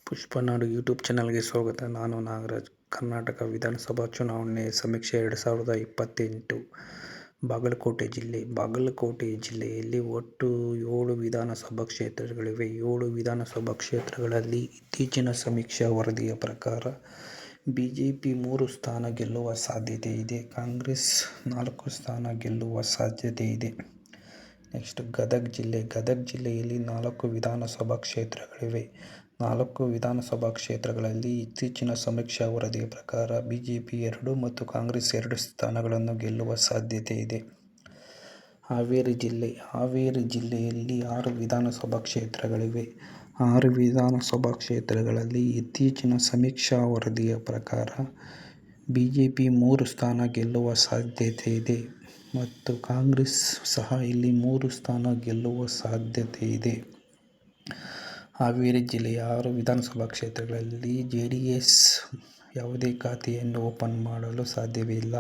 ಪುಷ್ಪನಾಡು YouTube ಚಾನಲ್ಗೆ ಸ್ವಾಗತ. ನಾನು ನಾಗರಾಜ್. ಕರ್ನಾಟಕ ವಿಧಾನಸಭಾ ಚುನಾವಣೆ ಸಮೀಕ್ಷೆ 2028. ಬಾಗಲಕೋಟೆ ಜಿಲ್ಲೆಯಲ್ಲಿ ಒಟ್ಟು 7 ವಿಧಾನಸಭಾ ಕ್ಷೇತ್ರಗಳಿವೆ. 7 ವಿಧಾನಸಭಾ ಕ್ಷೇತ್ರಗಳಲ್ಲಿ ಇತ್ತೀಚಿನ ಸಮೀಕ್ಷಾ ವರದಿಯ ಪ್ರಕಾರ ಬಿಜೆಪಿ 3 ಸ್ಥಾನ ಗೆಲ್ಲುವ ಸಾಧ್ಯತೆ ಇದೆ. ಕಾಂಗ್ರೆಸ್ 4 ಸ್ಥಾನ ಗೆಲ್ಲುವ ಸಾಧ್ಯತೆ ಇದೆ. ಗದಗ ಜಿಲ್ಲೆಯಲ್ಲಿ 4 ವಿಧಾನಸಭಾ ಕ್ಷೇತ್ರಗಳಿವೆ. 4 ವಿಧಾನಸಭಾ ಕ್ಷೇತ್ರಗಳಲ್ಲಿ ಇತ್ತೀಚಿನ ಸಮೀಕ್ಷಾ ವರದಿಯ ಪ್ರಕಾರ ಬಿಜೆಪಿ 2 ಮತ್ತು ಕಾಂಗ್ರೆಸ್ 2 ಸ್ಥಾನಗಳನ್ನು ಗೆಲ್ಲುವ ಸಾಧ್ಯತೆ ಇದೆ. ಹಾವೇರಿ ಜಿಲ್ಲೆಯಲ್ಲಿ 6 ವಿಧಾನಸಭಾ ಕ್ಷೇತ್ರಗಳಿವೆ. 6 ವಿಧಾನಸಭಾ ಕ್ಷೇತ್ರಗಳಲ್ಲಿ ಇತ್ತೀಚಿನ ಸಮೀಕ್ಷಾ ವರದಿಯ ಪ್ರಕಾರ ಬಿಜೆಪಿ 3 ಸ್ಥಾನ ಗೆಲ್ಲುವ ಸಾಧ್ಯತೆ ಇದೆ ಮತ್ತು ಕಾಂಗ್ರೆಸ್ ಸಹ ಇಲ್ಲಿ 3 ಸ್ಥಾನ ಗೆಲ್ಲುವ ಸಾಧ್ಯತೆ ಇದೆ. ಹಾವೇರಿ ಜಿಲ್ಲೆಯ 6 ವಿಧಾನಸಭಾ ಕ್ಷೇತ್ರಗಳಲ್ಲಿ ಜೆಡಿಎಸ್ ಯಾವುದೇ ಖಾತೆಯನ್ನು ಓಪನ್ ಮಾಡಲು ಸಾಧ್ಯವಿಲ್ಲ.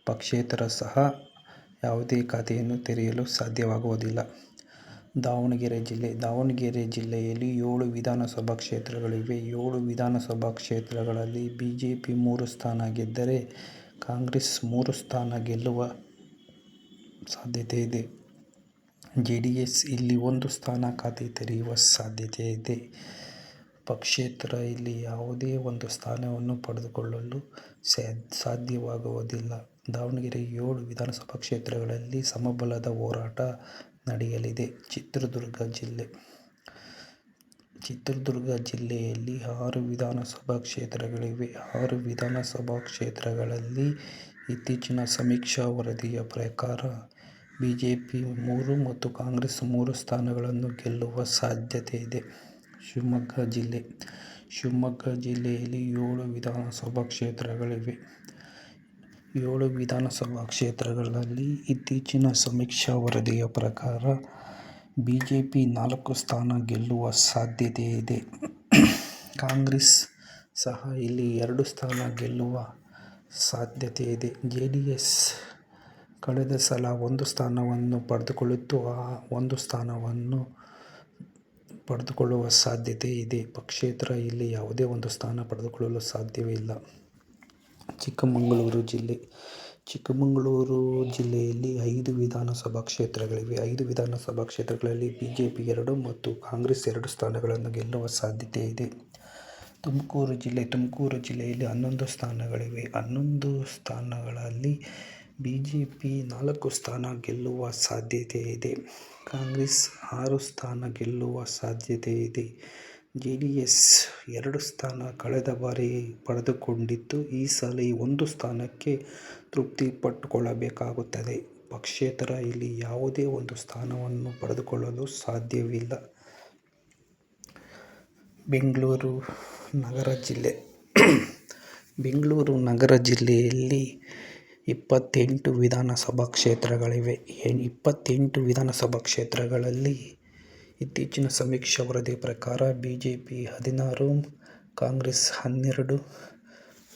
ಪಕ್ಷೇತರ ಸಹ ಯಾವುದೇ ಖಾತೆಯನ್ನು ತೆರೆಯಲು ಸಾಧ್ಯವಾಗುವುದಿಲ್ಲ. ದಾವಣಗೆರೆ ಜಿಲ್ಲೆಯಲ್ಲಿ 7 ವಿಧಾನಸಭಾ ಕ್ಷೇತ್ರಗಳಿವೆ. 7 ವಿಧಾನಸಭಾ ಕ್ಷೇತ್ರಗಳಲ್ಲಿ ಬಿಜೆಪಿ 3 ಸ್ಥಾನ ಗೆದ್ದರೆ ಕಾಂಗ್ರೆಸ್ 3 ಸ್ಥಾನ ಗೆಲ್ಲುವ ಸಾಧ್ಯತೆ ಇದೆ. ಜೆಡಿಎಸ್ ಇಲ್ಲಿ 1 ಸ್ಥಾನ ಖಾತೆ ತೆರೆಯುವ ಸಾಧ್ಯತೆ ಇದೆ. ಪಕ್ಷೇತರ ಇಲ್ಲಿ ಯಾವುದೇ ಒಂದು ಸ್ಥಾನವನ್ನು ಪಡೆದುಕೊಳ್ಳಲು ಸಾಧ್ಯವಾಗುವುದಿಲ್ಲ. ದಾವಣಗೆರೆ 7 ವಿಧಾನಸಭಾ ಕ್ಷೇತ್ರಗಳಲ್ಲಿ ಸಮಬಲದ ಹೋರಾಟ ನಡೆಯಲಿದೆ. ಚಿತ್ರದುರ್ಗ ಜಿಲ್ಲೆಯಲ್ಲಿ 6 ವಿಧಾನಸಭಾ ಕ್ಷೇತ್ರಗಳಿವೆ. 6 ವಿಧಾನಸಭಾ ಕ್ಷೇತ್ರಗಳಲ್ಲಿ ಇತ್ತೀಚಿನ ಸಮೀಕ್ಷಾ ವರದಿಯ ಪ್ರಕಾರ ಬಿಜೆಪಿ 3 ಮತ್ತು ಕಾಂಗ್ರೆಸ್ 3 ಸ್ಥಾನಗಳನ್ನು ಗೆಲ್ಲುವ ಸಾಧ್ಯತೆ ಇದೆ. ಶಿವಮೊಗ್ಗ ಜಿಲ್ಲೆಯಲ್ಲಿ 7 ವಿಧಾನಸಭಾ ಕ್ಷೇತ್ರಗಳಿವೆ. 7 ವಿಧಾನಸಭಾ ಕ್ಷೇತ್ರಗಳಲ್ಲಿ ಇತ್ತೀಚಿನ ಸಮೀಕ್ಷಾ ವರದಿಯ ಪ್ರಕಾರ ಬಿಜೆಪಿ 4 ಸ್ಥಾನ ಗೆಲ್ಲುವ ಸಾಧ್ಯತೆ ಇದೆ. ಕಾಂಗ್ರೆಸ್ ಸಹ ಇಲ್ಲಿ 2 ಸ್ಥಾನ ಗೆಲ್ಲುವ ಸಾಧ್ಯತೆ ಇದೆ. ಜೆಡಿಎಸ್ ಕಳೆದ ಸಲ 1 ಸ್ಥಾನವನ್ನು ಪಡೆದುಕೊಂಡಿತ್ತು. ಆ 1 ಸ್ಥಾನವನ್ನು ಪಡೆದುಕೊಳ್ಳುವ ಸಾಧ್ಯತೆ ಇದೆ. ಪಕ್ಷೇತರ ಇಲ್ಲಿ ಯಾವುದೇ ಒಂದು ಸ್ಥಾನ ಪಡೆದುಕೊಳ್ಳಲು ಸಾಧ್ಯವಿಲ್ಲ. ಚಿಕ್ಕಮಗಳೂರು ಜಿಲ್ಲೆಯಲ್ಲಿ 5 ವಿಧಾನಸಭಾ ಕ್ಷೇತ್ರಗಳಿವೆ. 5 ವಿಧಾನಸಭಾ ಕ್ಷೇತ್ರಗಳಲ್ಲಿ ಬಿಜೆಪಿ 2 ಮತ್ತು ಕಾಂಗ್ರೆಸ್ 2 ಸ್ಥಾನಗಳನ್ನು ಗೆಲ್ಲುವ ಸಾಧ್ಯತೆ ಇದೆ. ತುಮಕೂರು ಜಿಲ್ಲೆಯಲ್ಲಿ 11 ಸ್ಥಾನಗಳಿವೆ. 11 ಸ್ಥಾನಗಳಲ್ಲಿ ಬಿಜೆಪಿ 4 ಸ್ಥಾನ ಗೆಲ್ಲುವ ಸಾಧ್ಯತೆ ಇದೆ. ಕಾಂಗ್ರೆಸ್ 6 ಸ್ಥಾನ ಗೆಲ್ಲುವ ಸಾಧ್ಯತೆ ಇದೆ. ಜೆಡಿಎಸ್ 2 ಸ್ಥಾನ ಕಳೆದ ಬಾರಿ ಪಡೆದುಕೊಂಡಿತ್ತು. ಈ ಸಲ 1 ಸ್ಥಾನಕ್ಕೆ ತೃಪ್ತಿಪಟ್ಟುಕೊಳ್ಳಬೇಕಾಗುತ್ತದೆ. ಪಕ್ಷೇತರ ಇಲ್ಲಿ ಯಾವುದೇ ಒಂದು ಸ್ಥಾನವನ್ನು ಪಡೆದುಕೊಳ್ಳಲು ಸಾಧ್ಯವಿಲ್ಲ. ಬೆಂಗಳೂರು ನಗರ ಜಿಲ್ಲೆಯಲ್ಲಿ 28 ವಿಧಾನಸಭಾ ಕ್ಷೇತ್ರಗಳಿವೆ. 28 ವಿಧಾನಸಭಾ ಕ್ಷೇತ್ರಗಳಲ್ಲಿ ಇತ್ತೀಚಿನ ಸಮೀಕ್ಷಾ ವರದಿಯ ಪ್ರಕಾರ ಬಿಜೆಪಿ 16, ಕಾಂಗ್ರೆಸ್ 12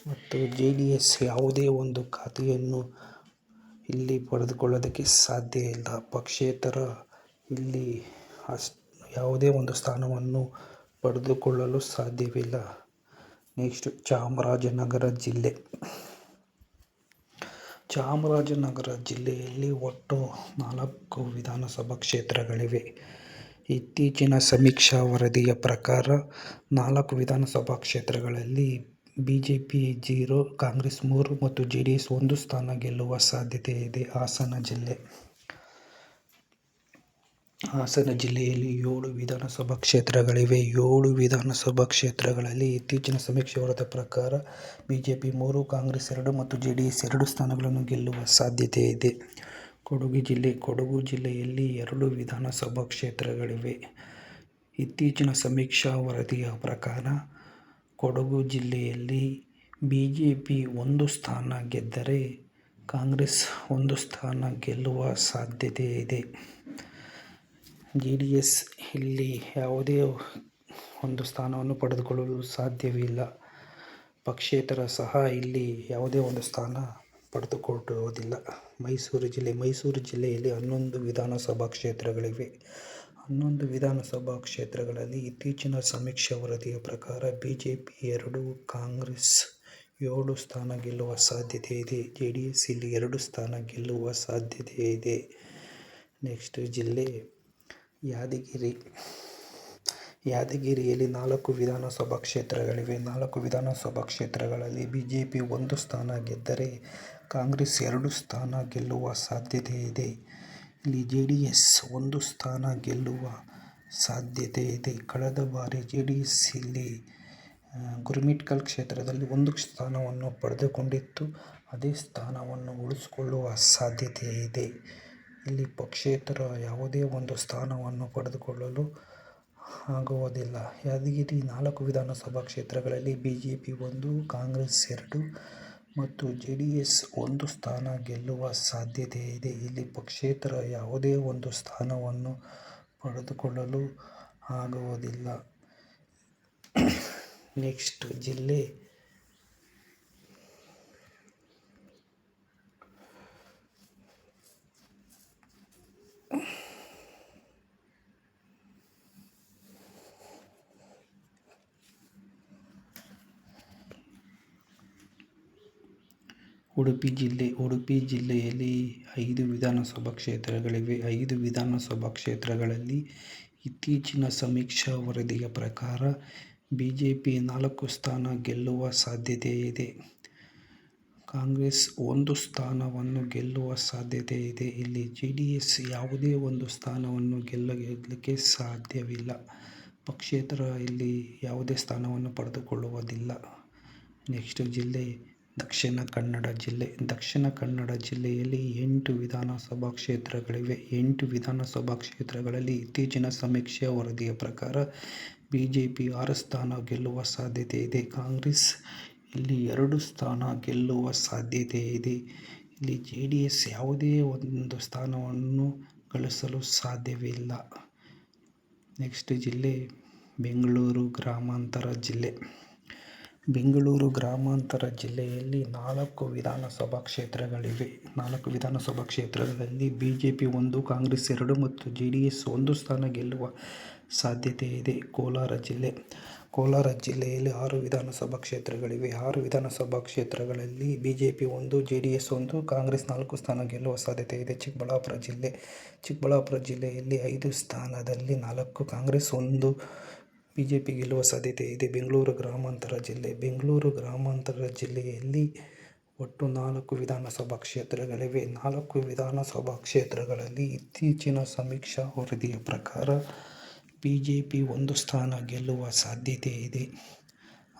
ಮತ್ತು ಜೆಡಿಎಸ್ ಯಾವುದೇ ಒಂದು ಖಾತೆಯನ್ನು ಇಲ್ಲಿ ಪಡೆದುಕೊಳ್ಳೋದಕ್ಕೆ ಸಾಧ್ಯ ಇಲ್ಲ. ಪಕ್ಷೇತರ ಇಲ್ಲಿ ಯಾವುದೇ ಒಂದು ಸ್ಥಾನವನ್ನು ಪಡೆದುಕೊಳ್ಳಲು ಸಾಧ್ಯವಿಲ್ಲ. ಚಾಮರಾಜನಗರ ಜಿಲ್ಲೆಯಲ್ಲಿ ಒಟ್ಟು 4 ವಿಧಾನಸಭಾ ಕ್ಷೇತ್ರಗಳಿವೆ. ಇತ್ತೀಚಿನ ಸಮೀಕ್ಷಾ ವರದಿಯ ಪ್ರಕಾರ 4 ವಿಧಾನಸಭಾ ಕ್ಷೇತ್ರಗಳಲ್ಲಿ ಬಿಜೆಪಿ 0, ಕಾಂಗ್ರೆಸ್ 3 ಮತ್ತು ಜೆಡಿಎಸ್ 1 ಸ್ಥಾನ ಗೆಲ್ಲುವ ಸಾಧ್ಯತೆ ಇದೆ. ಹಾಸನ ಜಿಲ್ಲೆಯಲ್ಲಿ 7 ವಿಧಾನಸಭಾ ಕ್ಷೇತ್ರಗಳಿವೆ. 7 ವಿಧಾನಸಭಾ ಕ್ಷೇತ್ರಗಳಲ್ಲಿ ಇತ್ತೀಚಿನ ಸಮೀಕ್ಷೆ ವರದಿಯ ಪ್ರಕಾರ ಬಿಜೆಪಿ 3, ಕಾಂಗ್ರೆಸ್ 2 ಮತ್ತು ಜೆಡಿಎಸ್ 2 ಸ್ಥಾನಗಳನ್ನು ಗೆಲ್ಲುವ ಸಾಧ್ಯತೆ ಇದೆ. ಕೊಡಗು ಜಿಲ್ಲೆಯಲ್ಲಿ 2 ವಿಧಾನಸಭಾ ಕ್ಷೇತ್ರಗಳಿವೆ. ಇತ್ತೀಚಿನ ಸಮೀಕ್ಷಾ ವರದಿಯ ಪ್ರಕಾರ ಕೊಡಗು ಜಿಲ್ಲೆಯಲ್ಲಿ ಬಿಜೆಪಿ 1 ಸ್ಥಾನ ಗೆದ್ದರೆ ಕಾಂಗ್ರೆಸ್ 1 ಸ್ಥಾನ ಗೆಲ್ಲುವ ಸಾಧ್ಯತೆ ಇದೆ. ಜೆಡಿಎಸ್ ಇಲ್ಲಿ ಯಾವುದೇ ಒಂದು ಸ್ಥಾನವನ್ನು ಪಡೆದುಕೊಳ್ಳಲು ಸಾಧ್ಯವಿಲ್ಲ. ಪಕ್ಷೇತರ ಸಹ ಇಲ್ಲಿ ಯಾವುದೇ ಒಂದು ಸ್ಥಾನ ಪಡೆದುಕೊಳ್ಳುವುದಿಲ್ಲ. ಮೈಸೂರು ಜಿಲ್ಲೆಯಲ್ಲಿ 11 ವಿಧಾನಸಭಾ ಕ್ಷೇತ್ರಗಳಿವೆ. 11 ವಿಧಾನಸಭಾ ಕ್ಷೇತ್ರಗಳಲ್ಲಿ ಇತ್ತೀಚಿನ ಸಮೀಕ್ಷೆ ವರದಿಯ ಪ್ರಕಾರ ಬಿಜೆಪಿ 2, ಕಾಂಗ್ರೆಸ್ 7 ಸ್ಥಾನ ಗೆಲ್ಲುವ ಸಾಧ್ಯತೆ ಇದೆ. ಜೆಡಿಎಸ್ ಇಲ್ಲಿ 2 ಸ್ಥಾನ ಗೆಲ್ಲುವ ಸಾಧ್ಯತೆ ಇದೆ. ನೆಕ್ಸ್ಟ್ ಜಿಲ್ಲೆ ಯಾದಗಿರಿ. ಯಾದಗಿರಿಯಲ್ಲಿ 4 ವಿಧಾನಸಭಾ ಕ್ಷೇತ್ರಗಳಿವೆ. 4 ವಿಧಾನಸಭಾ ಕ್ಷೇತ್ರಗಳಲ್ಲಿ ಬಿಜೆಪಿ 1 ಸ್ಥಾನ ಗೆದ್ದರೆ ಕಾಂಗ್ರೆಸ್ 2 ಸ್ಥಾನ ಗೆಲ್ಲುವ ಸಾಧ್ಯತೆ ಇದೆ. ಇಲ್ಲಿ ಜೆಡಿಎಸ್ 1 ಸ್ಥಾನ ಗೆಲ್ಲುವ ಸಾಧ್ಯತೆ ಇದೆ. ಕಳೆದ ಬಾರಿ ಜೆಡಿಎಸ್ ಇಲ್ಲಿ ಗುರುಮಿಟ್ಕಲ್ ಕ್ಷೇತ್ರದಲ್ಲಿ 1 ಸ್ಥಾನವನ್ನು ಪಡೆದುಕೊಂಡಿತ್ತು. ಅದೇ ಸ್ಥಾನವನ್ನು ಉಳಿಸಿಕೊಳ್ಳುವ ಸಾಧ್ಯತೆ ಇದೆ. ಇಲ್ಲಿ ಪಕ್ಷೇತರ ಯಾವುದೇ ಒಂದು ಸ್ಥಾನವನ್ನು ಪಡೆದುಕೊಳ್ಳಲು ಆಗುವುದಿಲ್ಲ. ಯಾದಗಿರಿ 4 ವಿಧಾನಸಭಾ ಕ್ಷೇತ್ರಗಳಲ್ಲಿ ಬಿಜೆಪಿ 1, ಕಾಂಗ್ರೆಸ್ 2 ಮತ್ತು ಜೆಡಿಎಸ್ 1 ಸ್ಥಾನ ಗೆಲ್ಲುವ ಸಾಧ್ಯತೆ ಇದೆ. ಇಲ್ಲಿ ಪಕ್ಷೇತರ ಯಾವುದೇ ಒಂದು ಸ್ಥಾನವನ್ನು ಪಡೆದುಕೊಳ್ಳಲು ಆಗುವುದಿಲ್ಲ. ನೆಕ್ಸ್ಟ್ ಜಿಲ್ಲೆ ಉಡುಪಿ ಜಿಲ್ಲೆ. ಉಡುಪಿ ಜಿಲ್ಲೆಯಲ್ಲಿ 5 ವಿಧಾನಸಭಾ ಕ್ಷೇತ್ರಗಳಿವೆ. 5 ವಿಧಾನಸಭಾ ಕ್ಷೇತ್ರಗಳಲ್ಲಿ ಇತ್ತೀಚಿನ ಸಮೀಕ್ಷಾ ವರದಿಯ ಪ್ರಕಾರ ಬಿಜೆಪಿ 4 ಸ್ಥಾನ ಗೆಲ್ಲುವ ಸಾಧ್ಯತೆ ಇದೆ. ಕಾಂಗ್ರೆಸ್ 1 ಸ್ಥಾನವನ್ನು ಗೆಲ್ಲುವ ಸಾಧ್ಯತೆ ಇದೆ. ಇಲ್ಲಿ ಜೆಡಿಎಸ್ ಯಾವುದೇ ಒಂದು ಸ್ಥಾನವನ್ನು ಗೆಲ್ಲಲಿಕ್ಕೆ ಸಾಧ್ಯವಿಲ್ಲ. ಪಕ್ಷೇತರ ಇಲ್ಲಿ ಯಾವುದೇ ಸ್ಥಾನವನ್ನು ಪಡೆದುಕೊಳ್ಳುವುದಿಲ್ಲ. ನೆಕ್ಸ್ಟ್ ಜಿಲ್ಲೆ ದಕ್ಷಿಣ ಕನ್ನಡ ಜಿಲ್ಲೆ. ದಕ್ಷಿಣ ಕನ್ನಡ ಜಿಲ್ಲೆಯಲ್ಲಿ 8 ವಿಧಾನಸಭಾ ಕ್ಷೇತ್ರಗಳಿವೆ. 8 ವಿಧಾನಸಭಾ ಕ್ಷೇತ್ರಗಳಲ್ಲಿ ಇತ್ತೀಚಿನ ಸಮೀಕ್ಷೆ ವರದಿಯ ಪ್ರಕಾರ ಬಿಜೆಪಿ 6 ಸ್ಥಾನ ಗೆಲ್ಲುವ ಸಾಧ್ಯತೆ ಇದೆ. ಕಾಂಗ್ರೆಸ್ ಇಲ್ಲಿ 2 ಸ್ಥಾನ ಗೆಲ್ಲುವ ಸಾಧ್ಯತೆ ಇದೆ. ಇಲ್ಲಿ ಜೆಡಿಎಸ್ ಯಾವುದೇ ಒಂದು ಸ್ಥಾನವನ್ನು ಗಳಿಸಲು ಸಾಧ್ಯವಿಲ್ಲ. ನೆಕ್ಸ್ಟ್ ಜಿಲ್ಲೆ ಬೆಂಗಳೂರು ಗ್ರಾಮಾಂತರ ಜಿಲ್ಲೆ. ಬೆಂಗಳೂರು ಗ್ರಾಮಾಂತರ ಜಿಲ್ಲೆಯಲ್ಲಿ 4 ವಿಧಾನಸಭಾ ಕ್ಷೇತ್ರಗಳಿವೆ. 4 ವಿಧಾನಸಭಾ ಕ್ಷೇತ್ರಗಳಲ್ಲಿ ಬಿಜೆಪಿ 1, ಕಾಂಗ್ರೆಸ್ 2 ಮತ್ತು ಜೆಡಿಎಸ್ 1 ಸ್ಥಾನ ಗೆಲ್ಲುವ ಸಾಧ್ಯತೆ ಇದೆ. ಕೋಲಾರ ಜಿಲ್ಲೆ. ಕೋಲಾರ ಜಿಲ್ಲೆಯಲ್ಲಿ 6 ವಿಧಾನಸಭಾ ಕ್ಷೇತ್ರಗಳಿವೆ. 6 ವಿಧಾನಸಭಾ ಕ್ಷೇತ್ರಗಳಲ್ಲಿ ಬಿಜೆಪಿ 1, ಜೆಡಿಎಸ್ 1, ಕಾಂಗ್ರೆಸ್ 4 ಸ್ಥಾನ ಗೆಲ್ಲುವ ಸಾಧ್ಯತೆ ಇದೆ. ಚಿಕ್ಕಬಳ್ಳಾಪುರ ಜಿಲ್ಲೆ. ಚಿಕ್ಕಬಳ್ಳಾಪುರ ಜಿಲ್ಲೆಯಲ್ಲಿ 5 ಸ್ಥಾನದಲ್ಲಿ 4 ಕಾಂಗ್ರೆಸ್, 1 ಬಿಜೆಪಿ ಗೆಲ್ಲುವ ಸಾಧ್ಯತೆ ಇದೆ. ಬೆಂಗಳೂರು ಗ್ರಾಮಾಂತರ ಜಿಲ್ಲೆ. ಬೆಂಗಳೂರು ಗ್ರಾಮಾಂತರ ಜಿಲ್ಲೆಯಲ್ಲಿ ಒಟ್ಟು 4 ವಿಧಾನಸಭಾ ಕ್ಷೇತ್ರಗಳಿವೆ. 4 ವಿಧಾನಸಭಾ ಕ್ಷೇತ್ರಗಳಲ್ಲಿ ಇತ್ತೀಚಿನ ಸಮೀಕ್ಷಾ ವರದಿಯ ಪ್ರಕಾರ ಬಿಜೆಪಿ 1 ಸ್ಥಾನ ಗೆಲ್ಲುವ ಸಾಧ್ಯತೆ ಇದೆ.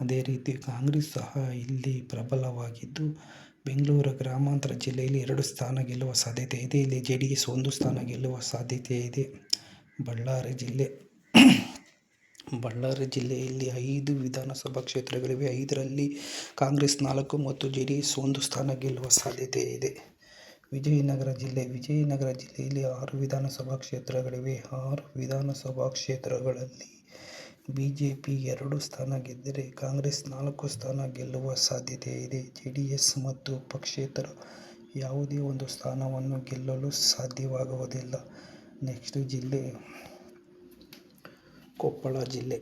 ಅದೇ ರೀತಿ ಕಾಂಗ್ರೆಸ್ ಸಹ ಇಲ್ಲಿ ಪ್ರಬಲವಾಗಿದ್ದು ಬೆಂಗಳೂರು ಗ್ರಾಮಾಂತರ ಜಿಲ್ಲೆಯಲ್ಲಿ 2 ಸ್ಥಾನ ಗೆಲ್ಲುವ ಸಾಧ್ಯತೆ ಇದೆ. ಇಲ್ಲಿ ಜೆಡಿಎಸ್ 1 ಸ್ಥಾನ ಗೆಲ್ಲುವ ಸಾಧ್ಯತೆ ಇದೆ. ಬಳ್ಳಾರಿ ಜಿಲ್ಲೆ. ಬಳ್ಳಾರಿ ಜಿಲ್ಲೆಯಲ್ಲಿ 5 ವಿಧಾನಸಭಾ ಕ್ಷೇತ್ರಗಳಿವೆ. 5ರಲ್ಲಿ ಕಾಂಗ್ರೆಸ್ 4 ಮತ್ತು ಜೆಡಿಎಸ್ 1 ಸ್ಥಾನ ಗೆಲ್ಲುವ ಸಾಧ್ಯತೆ ಇದೆ. ವಿಜಯನಗರ ಜಿಲ್ಲೆ. ವಿಜಯನಗರ ಜಿಲ್ಲೆಯಲ್ಲಿ 6 ವಿಧಾನಸಭಾ ಕ್ಷೇತ್ರಗಳಿವೆ. 6 ವಿಧಾನಸಭಾ ಕ್ಷೇತ್ರಗಳಲ್ಲಿ ಬಿಜೆಪಿ 2 ಸ್ಥಾನ ಗೆದ್ದರೆ ಕಾಂಗ್ರೆಸ್ 4 ಸ್ಥಾನ ಗೆಲ್ಲುವ ಸಾಧ್ಯತೆ ಇದೆ. ಜೆಡಿಎಸ್ ಮತ್ತು ಪಕ್ಷೇತರ ಯಾವುದೇ ಒಂದು ಸ್ಥಾನವನ್ನು ಗೆಲ್ಲಲು ಸಾಧ್ಯವಾಗುವುದಿಲ್ಲ. ನೆಕ್ಸ್ಟ್ ಜಿಲ್ಲೆ ಕೊಪ್ಪಳ ಜಿಲ್ಲೆ.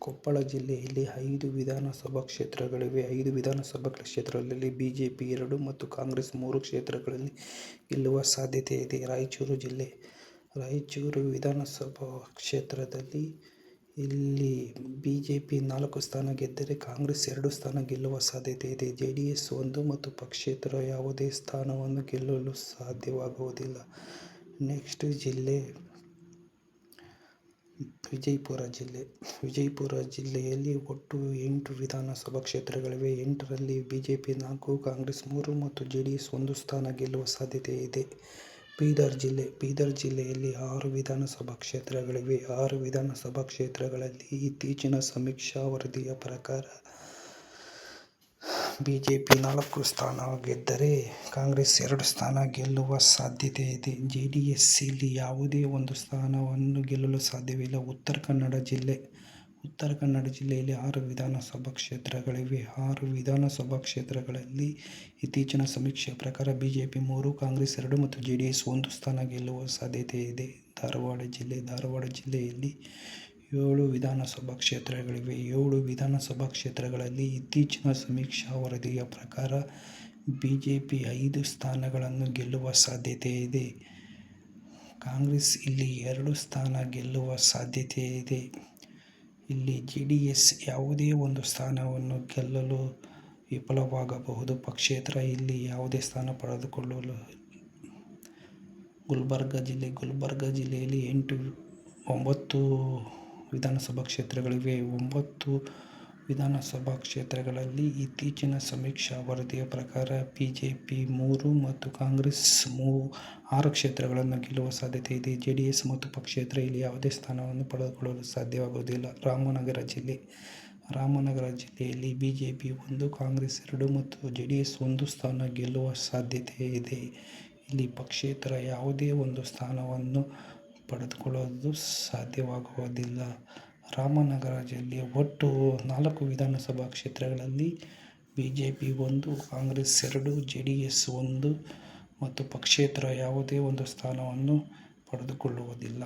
ಕೊಪ್ಪಳ ಜಿಲ್ಲೆಯಲ್ಲಿ 5 ವಿಧಾನಸಭಾ ಕ್ಷೇತ್ರಗಳಿವೆ. 5 ವಿಧಾನಸಭಾ ಕ್ಷೇತ್ರಗಳಲ್ಲಿ ಬಿಜೆಪಿ 2 ಮತ್ತು ಕಾಂಗ್ರೆಸ್ 3 ಕ್ಷೇತ್ರಗಳಲ್ಲಿ ಗೆಲ್ಲುವ ಸಾಧ್ಯತೆ ಇದೆ. ರಾಯಚೂರು ಜಿಲ್ಲೆ. ರಾಯಚೂರು ವಿಧಾನಸಭಾ ಕ್ಷೇತ್ರದಲ್ಲಿ ಇಲ್ಲಿ ಬಿಜೆಪಿ 4 ಸ್ಥಾನ ಗೆದ್ದರೆ ಕಾಂಗ್ರೆಸ್ 2 ಸ್ಥಾನ ಗೆಲ್ಲುವ ಸಾಧ್ಯತೆ ಇದೆ. ಜೆಡಿಎಸ್ 1 ಮತ್ತು ಪಕ್ಷೇತರ ಯಾವುದೇ ಸ್ಥಾನವನ್ನು ಗೆಲ್ಲಲು ಸಾಧ್ಯವಾಗುವುದಿಲ್ಲ. ನೆಕ್ಸ್ಟ್ ಜಿಲ್ಲೆ ವಿಜಯಪುರ ಜಿಲ್ಲೆ. ವಿಜಯಪುರ ಜಿಲ್ಲೆಯಲ್ಲಿ ಒಟ್ಟು 8 ವಿಧಾನಸಭಾ ಕ್ಷೇತ್ರಗಳಿವೆ. 8ರಲ್ಲಿ ಬಿಜೆಪಿ 4, ಕಾಂಗ್ರೆಸ್ 3 ಮತ್ತು ಜೆಡಿಎಸ್ 1 ಸ್ಥಾನ ಗೆಲ್ಲುವ ಸಾಧ್ಯತೆ ಇದೆ. ಬೀದರ್ ಜಿಲ್ಲೆ. ಬೀದರ್ ಜಿಲ್ಲೆಯಲ್ಲಿ 6 ವಿಧಾನಸಭಾ ಕ್ಷೇತ್ರಗಳಿವೆ. 6 ವಿಧಾನಸಭಾ ಕ್ಷೇತ್ರಗಳಲ್ಲಿ ಇತ್ತೀಚಿನ ಸಮೀಕ್ಷಾ ವರದಿಯ ಪ್ರಕಾರ ಬಿಜೆಪಿ 4 ಸ್ಥಾನ ಗೆದ್ದರೆ ಕಾಂಗ್ರೆಸ್ 2 ಸ್ಥಾನ ಗೆಲ್ಲುವ ಸಾಧ್ಯತೆ ಇದೆ. ಜೆಡಿಎಸ್ ಇಲ್ಲಿ ಯಾವುದೇ ಒಂದು ಸ್ಥಾನವನ್ನು ಗೆಲ್ಲಲು ಸಾಧ್ಯವಿಲ್ಲ. ಉತ್ತರ ಕನ್ನಡ ಜಿಲ್ಲೆ. ಉತ್ತರ ಕನ್ನಡ ಜಿಲ್ಲೆಯಲ್ಲಿ 6 ವಿಧಾನಸಭಾ ಕ್ಷೇತ್ರಗಳಿವೆ. 6 ವಿಧಾನಸಭಾ ಕ್ಷೇತ್ರಗಳಲ್ಲಿ ಇತ್ತೀಚಿನ ಸಮೀಕ್ಷೆಯ ಪ್ರಕಾರ ಬಿಜೆಪಿ 3, ಕಾಂಗ್ರೆಸ್ 2 ಮತ್ತು ಜೆಡಿಎಸ್ 1 ಸ್ಥಾನ ಗೆಲ್ಲುವ ಸಾಧ್ಯತೆ ಇದೆ. ಧಾರವಾಡ ಜಿಲ್ಲೆಯಲ್ಲಿ 7 ವಿಧಾನಸಭಾ ಕ್ಷೇತ್ರಗಳಿವೆ. 7 ವಿಧಾನಸಭಾ ಕ್ಷೇತ್ರಗಳಲ್ಲಿ ಇತ್ತೀಚಿನ ಸಮೀಕ್ಷಾ ವರದಿಯ ಪ್ರಕಾರ ಬಿಜೆಪಿ 5 ಸ್ಥಾನಗಳನ್ನು ಗೆಲ್ಲುವ ಸಾಧ್ಯತೆ ಇದೆ. ಕಾಂಗ್ರೆಸ್ ಇಲ್ಲಿ 2 ಸ್ಥಾನ ಗೆಲ್ಲುವ ಸಾಧ್ಯತೆ ಇದೆ. ಇಲ್ಲಿ ಜೆಡಿಎಸ್ ಯಾವುದೇ ಒಂದು ಸ್ಥಾನವನ್ನು ಗೆಲ್ಲಲು ವಿಫಲವಾಗಬಹುದು. ಪಕ್ಷೇತರ ಇಲ್ಲಿ ಯಾವುದೇ ಸ್ಥಾನ ಪಡೆದುಕೊಳ್ಳಲು. ಗುಲ್ಬರ್ಗ ಜಿಲ್ಲೆಯಲ್ಲಿ 9 ವಿಧಾನಸಭಾ ಕ್ಷೇತ್ರಗಳಿವೆ. 9 ವಿಧಾನಸಭಾ ಕ್ಷೇತ್ರಗಳಲ್ಲಿ ಇತ್ತೀಚಿನ ಸಮೀಕ್ಷಾ ವರದಿಯ ಪ್ರಕಾರ ಬಿಜೆಪಿ 3 ಮತ್ತು ಕಾಂಗ್ರೆಸ್ 6 ಕ್ಷೇತ್ರಗಳನ್ನು ಗೆಲ್ಲುವ ಸಾಧ್ಯತೆ ಇದೆ. ಜೆಡಿಎಸ್ ಮತ್ತು ಪಕ್ಷೇತರ ಇಲ್ಲಿ ಯಾವುದೇ ಸ್ಥಾನವನ್ನು ಪಡೆದುಕೊಳ್ಳಲು ಸಾಧ್ಯವಾಗುವುದಿಲ್ಲ. ರಾಮನಗರ ಜಿಲ್ಲೆಯಲ್ಲಿ ಬಿಜೆಪಿ 1, ಕಾಂಗ್ರೆಸ್ 2 ಮತ್ತು ಜೆಡಿಎಸ್ 1 ಸ್ಥಾನ ಗೆಲ್ಲುವ ಸಾಧ್ಯತೆ ಇದೆ. ಇಲ್ಲಿ ಪಕ್ಷೇತರ ಯಾವುದೇ ಒಂದು ಸ್ಥಾನವನ್ನು ಪಡೆದುಕೊಳ್ಳಲು ಸಾಧ್ಯವಾಗುವುದಿಲ್ಲ. ರಾಮನಗರ ಜಿಲ್ಲೆಯ ಒಟ್ಟು 4 ವಿಧಾನಸಭಾ ಕ್ಷೇತ್ರಗಳಲ್ಲಿ ಬಿಜೆಪಿ 1, ಕಾಂಗ್ರೆಸ್ 2, ಜೆಡಿಎಸ್ 1 ಮತ್ತು ಪಕ್ಷೇತರ ಯಾವುದೇ ಒಂದು ಸ್ಥಾನವನ್ನು ಪಡೆದುಕೊಳ್ಳುವುದಿಲ್ಲ.